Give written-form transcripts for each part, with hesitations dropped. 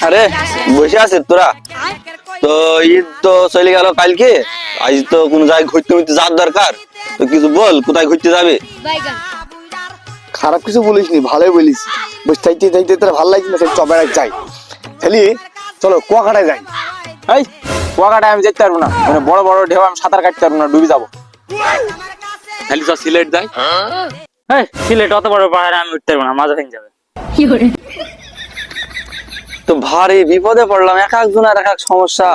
আরে বসে আছিস তোরা? তো ঈদ তো চলে গেল কালকে, আজ তো কোন জায়গায় ঘুরতে ঘুরতে যাওয়ার দরকার। তো কিছু বল, কোথায় ঘুরতে যাবে? খারাপ কিছু বলিসনি, ভালোই বলিস। বসে চাইতে চাইতে তোর ভালো লাগছে না, সেই চপেড়া যাই খেলি। চলো কুয়াকাটায় যাই। এই কুয়াকাটায় আমি যেতে পারবো না, মানে বড় বড় ঢেউ আমি সাঁতার কাটতে পারবো না, ডুবে যাবো। খালি তো সিলেট যাই। এই সিলেট অত বড় পাহাড়ে আমি উঠতে পারবো না, মাজা ভেঙে যাবে। তো ভারী বিপদে পড়লাম, এক একজনের এক এক সমস্যা।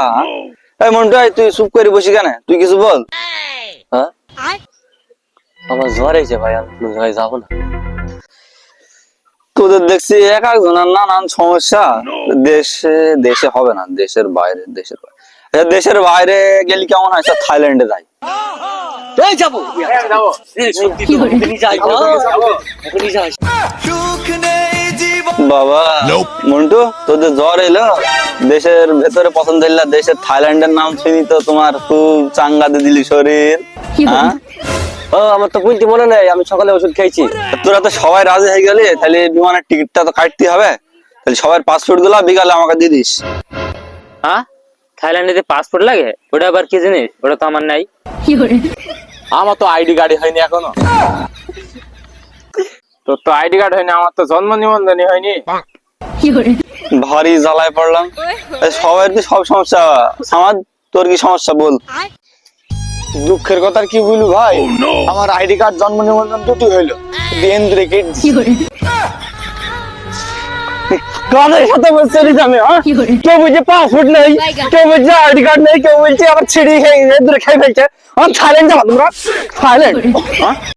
এই মন্টু, তুই চুপ করে বসি কেন? তুই কিছু বল। হ্যাঁ, আমার জ্বর হয়েছে ভাই, আমি কোনো জায়গায় যাবো না। তোদের দেখছি এক একজনের নানান সমস্যা। দেশে দেশে হবে না, দেশের বাইরে। আচ্ছা, দেশের বাইরে গেলে কেমন হয়? আচ্ছা, থাইল্যান্ডে যাই। এই যাবো যাবো, এখনই যাই, এখনই যাই। বাবা মন্টু, তোদের জ্বর এলো, দেশের ভেতরে পছন্দ হইলা, দেশের থাইল্যান্ডের নাম শুনি তো তোমার খুব চাঙ্গাতে দিলি শরীর। হ্যাঁ, ও আমার তো বলতে মনে নেই, আমি সকালে ওষুধ খেয়েছি। তোরা তো সবাই রাজি হয়ে গেলি, তাহলে বিমানের টিকিটটা তো কাটতে হবে। তাহলে সবার পাসপোর্ট গুলা বিকালে আমাকে দিয়ে দিস। হ্যাঁ, থাইল্যান্ডে পাসপোর্ট লাগে? ওটা আবার কি জিনিস? ওটা তো আমার নাই। আমার তো আইডি কার্ড হয়নি এখনো। তোর তো আইডি কার্ড হয়নি, আমার তো জন্ম নিবন্ধনই হয়নি। ভারী জ্বালায় পড়লাম। সবার কি সব সমস্যা? আমার, তোর কি সমস্যা বল? দুঃখের কথা আর কি বলবো ভাই, আমার আইডি কার্ড জন্ম নিবন্ধন দুটি হইলো, বিয়েন্দ্রে কাদের সাথে বলছে আমি? কেউ বলছে পাসপোর্ট নেই, কেউ বলছে আইডি কার্ড নেই, কেউ বলছে আবার ছিঁড়ি খেয়ে ফেলছে। থাইল্যান্ড যাবো তোমরা? থাইল্যান্ড?